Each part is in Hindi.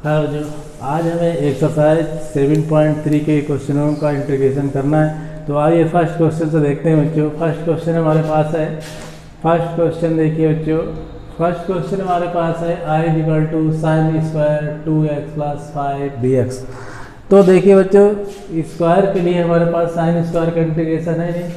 हाँ जो आज हमें एक्सरसाइज 7.3 के क्वेश्चनों का इंटीग्रेशन करना है। तो आइए फर्स्ट क्वेश्चन से देखते हैं बच्चों। फर्स्ट क्वेश्चन हमारे पास है, फर्स्ट क्वेश्चन देखिए बच्चों। फर्स्ट क्वेश्चन हमारे पास है I equal to sine square 2x plus 5 dx। तो देखिए बच्चों, स्क्वायर के लिए हमारे पास साइन स्क्वायर का इंटीग्रेशन है नहीं,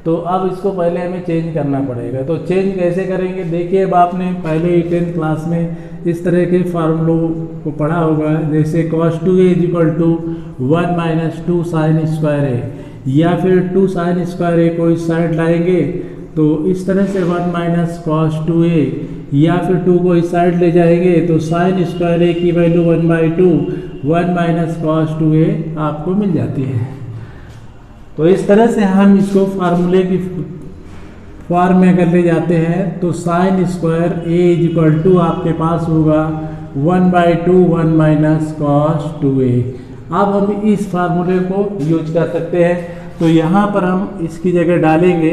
तो अब इसको पहले हमें चेंज करना पड़ेगा। तो चेंज कैसे करेंगे, देखिए अब आपने पहले ही 10th क्लास में इस तरह के फार्मूलों को पढ़ा होगा, जैसे cos 2a is equal to 1 minus 2 sine square है, या फिर 2 साइन स्क्वायर ए को इस साइड लाएंगे तो इस तरह से 1 माइनस cos 2a, या फिर 2 को इस साइड ले जाएंगे तो साइन स्क्वायर ए की वैल्यू 1/2 1 माइनस cos 2a आपको मिल जाती है। तो इस तरह से हम इसको फार्मूले की फॉर्म में अगर ले जाते हैं तो sine square a is equal to आपके पास होगा 1/2 1 माइनस cos 2a। अब हम इस फार्मूले को यूज कर सकते हैं। तो यहाँ पर हम इसकी जगह डालेंगे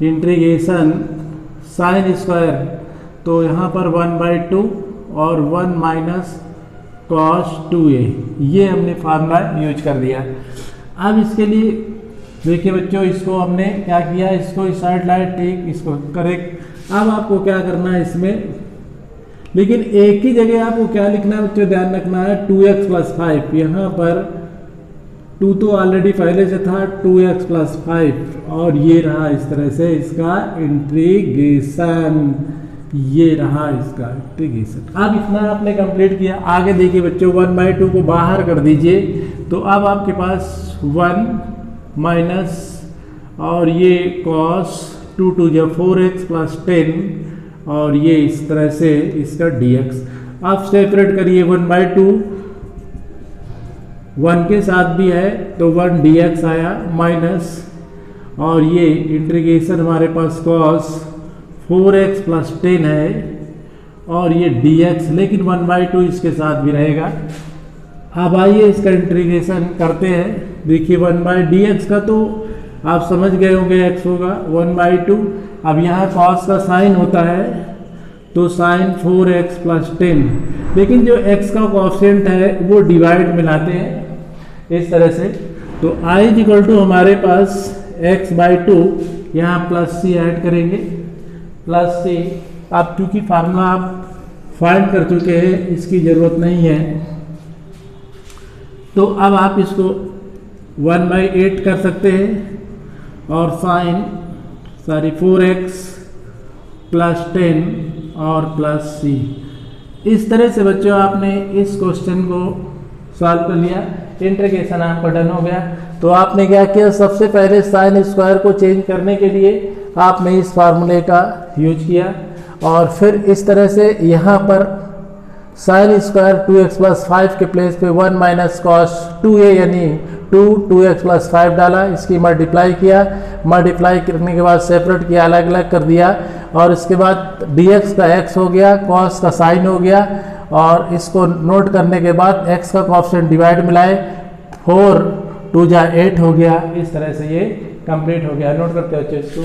इंटीग्रेशन साइन स्क्वायर, तो यहाँ पर 1/2 और 1 माइनस cos 2a, ये हमने फार्मूला यूज कर दिया। अब इसके लिए देखिए बच्चों, इसको हमने क्या किया, इसको इस साइड लाए, ठीक, इसको करेक्ट। अब आपको क्या करना है इसमें, लेकिन एक ही जगह आपको क्या लिखना है बच्चों, ध्यान रखना है 2x प्लस 5। यहाँ पर 2 तो ऑलरेडी पहले से था, 2x प्लस 5, और ये रहा इस तरह से इसका इंटीग्रेशन, ये रहा इसका इंटीग्रेशन। अब इतना आपने कंप्लीट किया। आगे देखिए बच्चों, 1/2 को बाहर कर दीजिए, तो अब आपके पास 1 माइनस और ये cos 2 2 जब 4x प्लस 10, और ये इस तरह से इसका dx। आप सेपरेट करिए, 1/2 1 के साथ भी है तो 1 dx आया, माइनस और ये इंटीग्रेशन हमारे पास cos 4x प्लस 10 है, और ये dx, लेकिन 1/2 इसके साथ भी रहेगा। अब आइए इसका इंटीग्रेशन करते हैं। देखिए 1/dx का तो आप समझ गए होंगे, x होगा 1/2। अब यहाँ cos का साइन होता है तो साइन 4x प्लस 10, लेकिन जो x का कोएफिशिएंट है वो डिवाइड में लाते हैं इस तरह से। तो i इज इक्वल टू हमारे पास x/2, यहाँ प्लस c ऐड करेंगे, प्लस c। अब चूँकि फार्मूला आप फाइंड कर चुके हैं, इसकी ज़रूरत नहीं है, तो अब आप इसको 1/8 कर सकते हैं, और साइन 4x प्लस 10 और प्लस c। इस तरह से बच्चों आपने इस क्वेश्चन को सॉल्व कर लिया, इंटीग्रेशन आपका डन हो गया। तो आपने क्या किया, सबसे पहले साइन स्क्वायर को चेंज करने के लिए आपने इस फार्मूले का यूज किया, और फिर इस तरह से यहाँ पर साइन स्क्वायर 2x प्लस 5 के प्लेस पे 1 माइनस cos 2a यानी 2x प्लस 5 डाला, इसकी मल्टीप्लाई किया, मल्टीप्लाई करने के बाद सेपरेट किया, अलग अलग कर दिया, और इसके बाद dx का x हो गया, cos का साइन हो गया, और इसको नोट करने के बाद x का कोएफिशिएंट डिवाइड मिलाए, 4 2 जा 8 हो गया। इस तरह से ये कंप्लीट हो गया। नोट करते हो बच्चों इसको।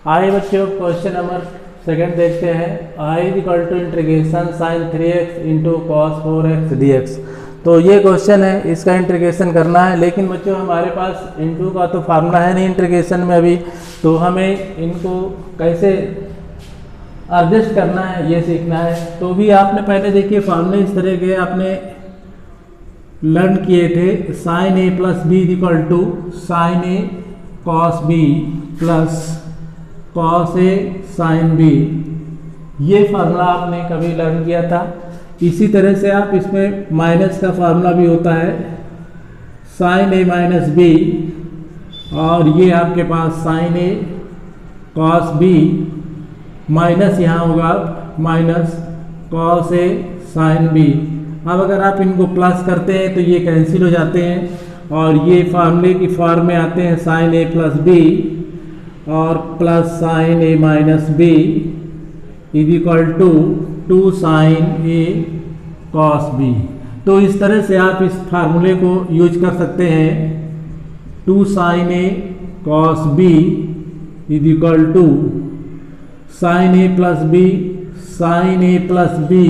आइए बच्चों क्वेश्चन नंबर 2 देखते हैं। I equal to integration sine 3x into cos 4x dx। तो ये क्वेश्चन है, इसका इंटीग्रेशन करना है, लेकिन बच्चों हमारे पास इंटू का तो फार्मूला है नहीं इंटीग्रेशन में अभी, तो हमें इनको कैसे एडजस्ट करना है ये सीखना है। तो भी आपने पहले देखिए फार्मूले इस तरह के आपने लर्न किए थे, sine a plus B equal to sine a cos b plus cos a sin b, ये फार्मूला आपने कभी लर्न किया था। इसी तरह से आप इसमें माइनस का फार्मूला भी होता है, sin a माइनस b, और ये आपके पास sin a cos b, minus यहाँ होगा minus cos a sin b। अब अगर आप इनको प्लस करते हैं तो ये कैंसिल हो जाते हैं, और ये फार्मूले की फॉर्म में आते हैं sin a प्लस b और plus sine a minus b is equal to 2 sine a cos b। तो इस तरह से आप इस फार्मूले को यूज कर सकते हैं, 2 sine a cos b is equal to sine A plus B, sine A plus B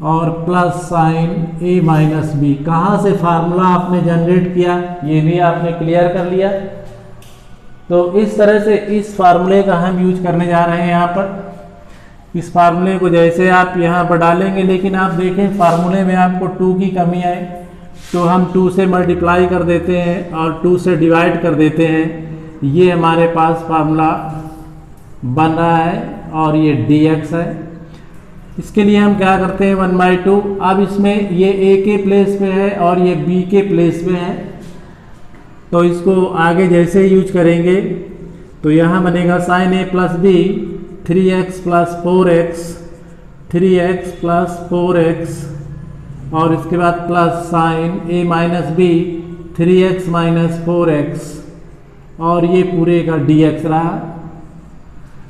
और plus sine A minus B. कहाँ से फार्मूला आपने जनरेट किया ये भी आपने क्लियर कर लिया। तो इस तरह से इस फार्मूले का हम यूज करने जा रहे हैं यहाँ पर। इस फार्मूले को जैसे आप यहाँ पर डालेंगे, लेकिन आप देखें फार्मूले में आपको 2 की कमी है, तो हम 2 से मल्टीप्लाई कर देते हैं और 2 से डिवाइड कर देते हैं। ये हमारे पास फार्मूला बन रहा है और ये dx है। इसके लिए हम क्या करते हैं 1/2। अब इसमें ये a के प्लेस पे है और ये b के प्लेस पे है, तो इसको आगे जैसे यूज करेंगे तो यहाँ बनेगा sine A plus B 3x plus 4x, 3x plus 4x और इसके बाद plus sine A minus B 3x minus 4x और ये पूरे का dx रहा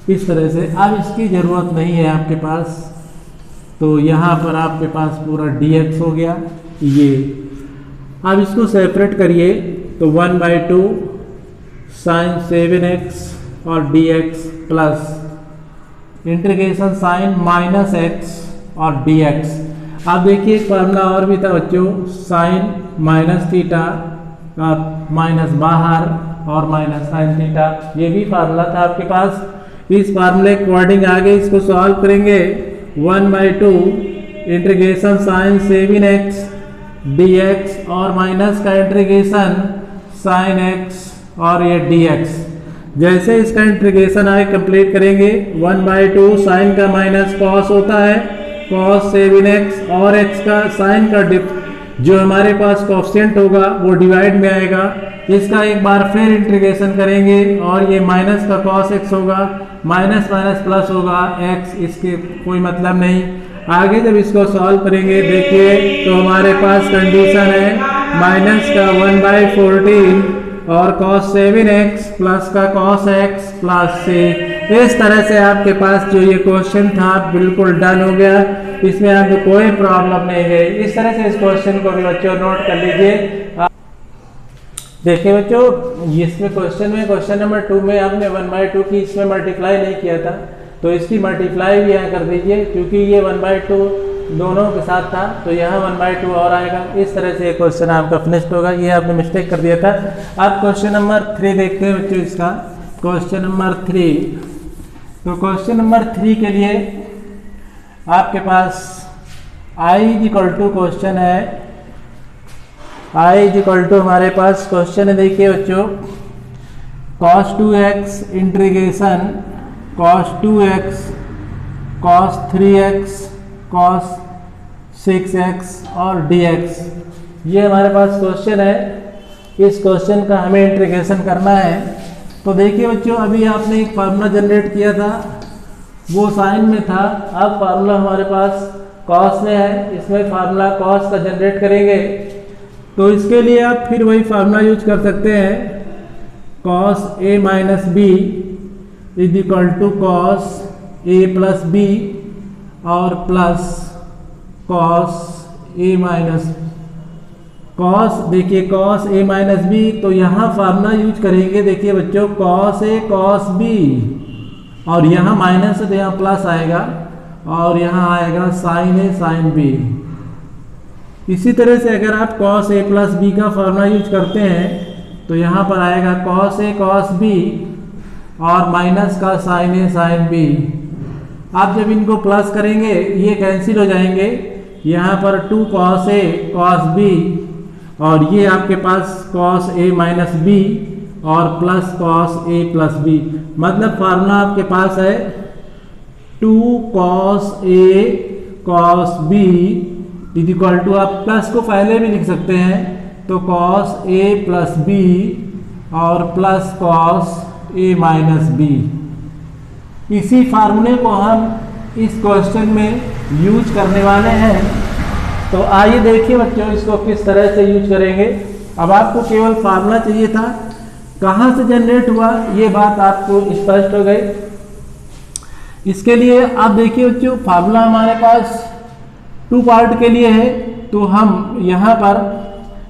इस तरह से। अब इसकी ज़रूरत नहीं है आपके पास, तो यहाँ पर आपके पास पूरा dx हो गया ये। अब इसको सेपरेट करिए तो 1/2 साइन 7x और dx plus integration sine minus x और dx। अब देखिए एक फार्मूला और भी था बच्चों, साइन माइनस थीटा का माइनस बाहर और माइनस साइन थीटा, ये भी फार्मूला था आपके पास। इस फार्मूले के अकॉर्डिंग आगे इसको सॉल्व करेंगे 1/2 इंटीग्रेशन साइन 7x dx और माइनस का इंटीग्रेशन साइन x और ये dx। जैसे इसका इंटीग्रेशन आगे कंप्लीट करेंगे 1/2 साइन का माइनस कॉस होता है, कॉस 7x और x का साइन का जो हमारे पास कोएफिशिएंट होगा वो डिवाइड में आएगा। इसका एक बार फिर इंटीग्रेशन करेंगे और ये माइनस का कॉस x होगा, माइनस माइनस प्लस होगा x, इसके कोई मतलब नहीं। आगे जब इसको सॉल्व करेंगे देखिए तो हमारे पास कंडीशन है माइनस का 1/14 और cos 7x प्लस का cos x प्लस से। इस तरह से आपके पास जो ये क्वेश्चन था बिल्कुल डन हो गया, इसमें आपको कोई प्रॉब्लम नहीं है। इस तरह से इस क्वेश्चन को भी बच्चों नोट कर लीजिए। देखिए बच्चों इसमें क्वेश्चन नंबर 2 में आपने 1/2 की इसमें मल्टीप्लाई नहीं किया था, तो इसकी मल्टीप्लाई भी यहाँ कर दीजिए, क्योंकि ये 1/2 दोनों के साथ था तो यहाँ 1/2 और आएगा। इस तरह से क्वेश्चन आपका फिनिश्ड होगा। ये आपने मिस्टेक कर दिया था। अब क्वेश्चन नंबर 3 देखते हैं बच्चों इसका। क्वेश्चन नंबर 3, तो क्वेश्चन नंबर 3 के लिए आपके पास i = क्वेश्चन है, i = हमारे पास क्वेश्चन है। देखिए बच्चों cos 2x integration cos 2x cos 3x cos 6x और dx, ये हमारे पास क्वेश्चन है। इस क्वेश्चन का हमें इंटीग्रेशन करना है। तो देखिए बच्चों अभी आपने एक फार्मूला जनरेट किया था, वो साइन में था, अब फार्मूला हमारे पास कॉस में है, इसमें फार्मूला कॉस का जनरेट करेंगे। तो इसके लिए आप फिर वही फार्मूला यूज कर सकते हैं, cos a minus B = cos a plus B और plus cos a minus cos। देखिए cos a माइनस बी, तो यहाँ फार्मूला यूज करेंगे। देखिए बच्चों cos a cos b और यहाँ माइनस है तो यहाँ प्लस आएगा और यहाँ आएगा sin a sin b। इसी तरह से अगर आप cos a प्लस b का फार्मूला यूज करते हैं तो यहाँ पर आएगा cos a cos b और माइनस का sin a sin b। आप जब इनको प्लस करेंगे ये कैंसिल हो जाएंगे, यहाँ पर 2 cos a cos b और ये आपके पास cos a माइनस b और plus cos a plus b। मतलब फार्मूला आपके पास है 2 cos a cos b = आप प्लस को पहले भी लिख सकते हैं, तो cos a प्लस b और plus cos a minus b। इसी फार्मूले को हम इस क्वेश्चन में यूज करने वाले हैं। तो आइए देखिए बच्चों इसको किस तरह से यूज करेंगे। अब आपको केवल फार्मूला चाहिए था, कहाँ से जनरेट हुआ ये बात आपको स्पष्ट हो गई। इसके लिए आप देखिए बच्चों फार्मूला हमारे पास 2 पार्ट के लिए है, तो हम यहाँ पर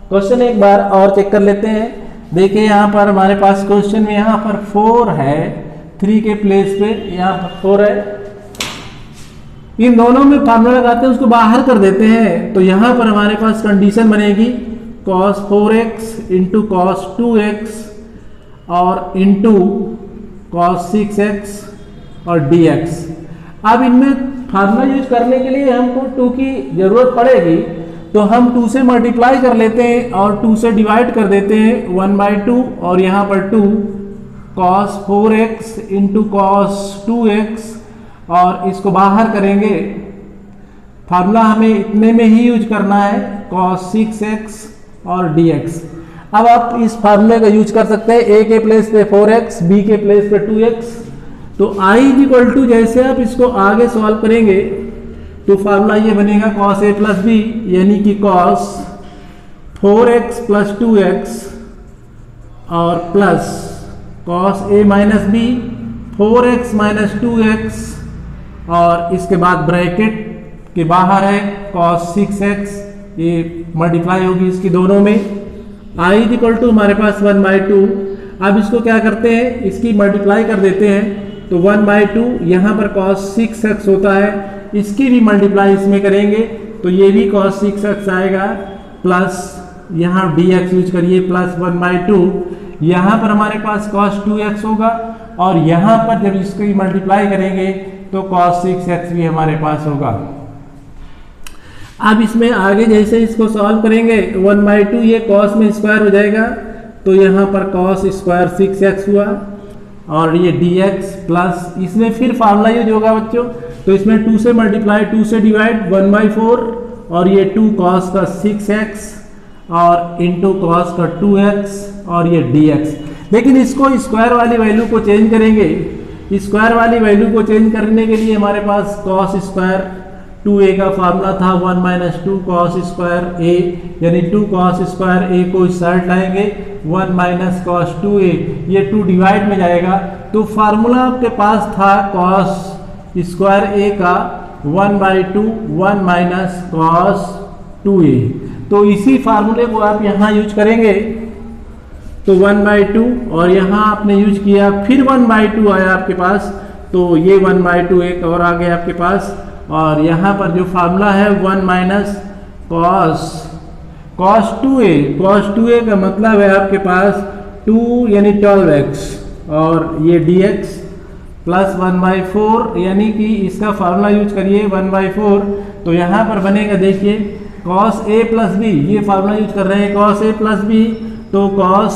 क्वेश्चन एक बार और चेक कर लेते हैं। देखिए यहाँ पर हमारे पास क्वेश्चन में यहाँ पर 4 है, 3 के प्लेस पे यहाँ पर 4 है। इन दोनों में फार्मूला लगाते हैं, उसको बाहर कर देते हैं, तो यहाँ पर हमारे पास कंडीशन बनेगी cos 4x into cos 2x और इंटू cos 6x और dx। अब इनमें फार्मूला यूज करने के लिए हमको 2 की जरूरत पड़ेगी, तो हम 2 से मल्टीप्लाई कर लेते हैं और 2 से डिवाइड कर देते हैं 1/2 और यहाँ पर 2 cos 4x into cos 2x और इसको बाहर करेंगे। फार्मूला हमें इतने में ही यूज करना है cos 6x और dx। अब आप इस फार्मूले का यूज कर सकते हैं, a के प्लेस पे 4x, b के प्लेस पे 2x। तो i इक्वल टू जैसे आप इसको आगे सॉल्व करेंगे तो फार्मूला ये बनेगा cos a प्लस b यानी कि cos 4x प्लस 2x और plus cos a minus b 4x minus 2x और इसके बाद ब्रैकेट के बाहर है cos 6x, ये मल्टीप्लाई होगी इसकी दोनों में। i इक्वल टू हमारे पास 1/2। अब इसको क्या करते हैं, इसकी मल्टीप्लाई कर देते हैं, तो 1/2 यहाँ पर cos 6x होता है, इसकी भी मल्टीप्लाई इसमें करेंगे तो ये भी cos 6x आएगा, प्लस यहाँ dx यूज करिए प्लस 1/2। यहाँ पर हमारे पास cos 2x होगा और यहाँ पर जब इसकी मल्टीप्लाई करेंगे तो cos 6x भी हमारे पास होगा। अब इसमें आगे जैसे इसको सॉल्व करेंगे 1/2 ये cos में स्क्वायर हो जाएगा, तो यहाँ पर cos स्क्वायर 6x हुआ और ये dx प्लस इसमें फिर फार्मूला यूज होगा बच्चों, तो इसमें 2 से मल्टीप्लाई 2 से डिवाइड 1/4 और ये 2 cos का 6x और इंटू cos का 2x और ये dx। लेकिन इसको स्क्वायर वाली वैल्यू को चेंज करेंगे, स्क्वायर वाली वैल्यू को चेंज करने के लिए हमारे पास cos स्क्वायर 2a का फार्मूला था 1 माइनस 2 cos स्क्वायर a, यानी 2 cos स्क्वायर a को इस साइड लाएंगे 1 माइनस cos 2a, ये 2 डिवाइड में जाएगा, तो फार्मूला आपके पास था cos स्क्वायर a का 1/2 1 माइनस cos 2a। तो इसी फार्मूले को आप यहाँ यूज करेंगे, तो 1/2 और यहाँ आपने यूज किया फिर 1/2 आया आपके पास, तो ये 1/2 एक और आ गया आपके पास, और यहाँ पर जो फार्मूला है 1 माइनस cos 2a का मतलब है आपके पास 2 यानी 12x और ये dx प्लस 1/4 यानी कि इसका फार्मूला यूज करिए 1/4, तो यहाँ पर बनेगा देखिए cos a प्लस b, ये फार्मूला यूज कर रहे हैं cos a प्लस b, तो cos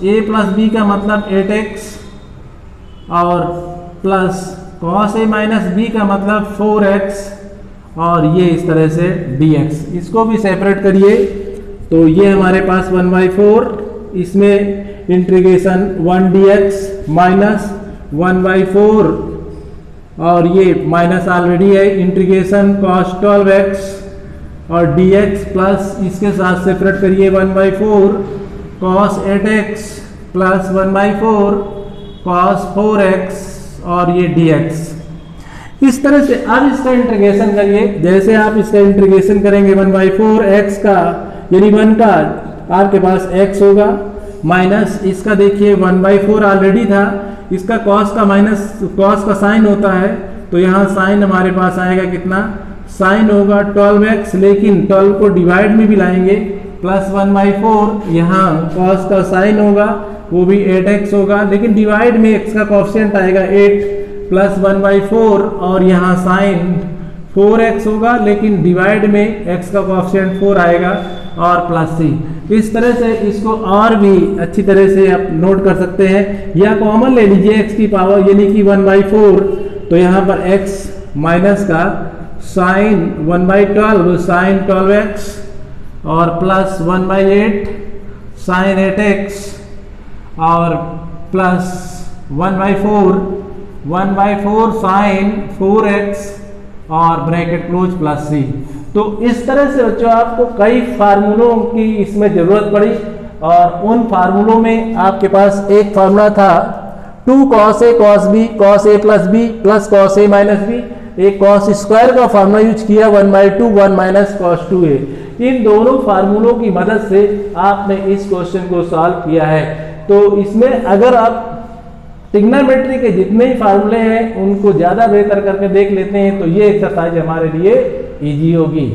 a प्लस b का मतलब 8x और plus cos a minus b का मतलब 4x और ये इस तरह से dx। इसको भी सेपरेट करिए, तो ये हमारे पास 1/4, इसमें इंटीग्रेशन 1 dx माइनस 1/4 और ये माइनस ऑलरेडी है, इंटीग्रेशन cos 12x और dx प्लस इसके साथ सेपरेट करिए 1/4 cos 8x plus 1/4 cos 4x और ये dx। इस तरह से अब इसका इंटीग्रेशन करिए, जैसे आप इसका इंटीग्रेशन करेंगे 1/4 x का यानी 1 का आपके पास x होगा, माइनस इसका देखिए 1/4 ऑलरेडी था, इसका cos का माइनस cos का साइन होता है, तो यहाँ साइन हमारे पास आएगा कितना, साइन होगा 12x, लेकिन 12 को डिवाइड में भी लाएंगे प्लस 1/4, यहाँ cos का साइन होगा वो भी 8x होगा, लेकिन डिवाइड में x का कोएफिशिएंट आएगा 8 प्लस 1/4 और यहाँ साइन 4x होगा, लेकिन डिवाइड में x का कोएफिशिएंट 4 आएगा और प्लस c। इस तरह से इसको और भी अच्छी तरह से आप नोट कर सकते हैं, या कॉमन ले लीजिए x की पावर यानी कि 1/4, तो यहाँ पर x माइनस का साइन 1/12 साइन 12x और प्लस 1/8 साइन 8x और प्लस 1/4 साइन 4x और ब्रैकेट क्लोज प्लस c। तो इस तरह से बच्चों आपको कई फार्मूलों की इसमें जरूरत पड़ी, और उन फार्मूलों में आपके पास एक फार्मूला था 2 cos a cos b cos a plus b plus cos a minus b, एक cos स्क्वायर का फार्मूला यूज किया 1/2 1 माइनस cos 2a। इन दोनों फार्मूलों की मदद से आपने इस क्वेश्चन को सॉल्व किया है। तो इसमें अगर आप ट्रिग्नोमेट्री के जितने ही फार्मूले हैं उनको ज़्यादा बेहतर करके देख लेते हैं तो ये एक्सरसाइज हमारे लिए इजी होगी।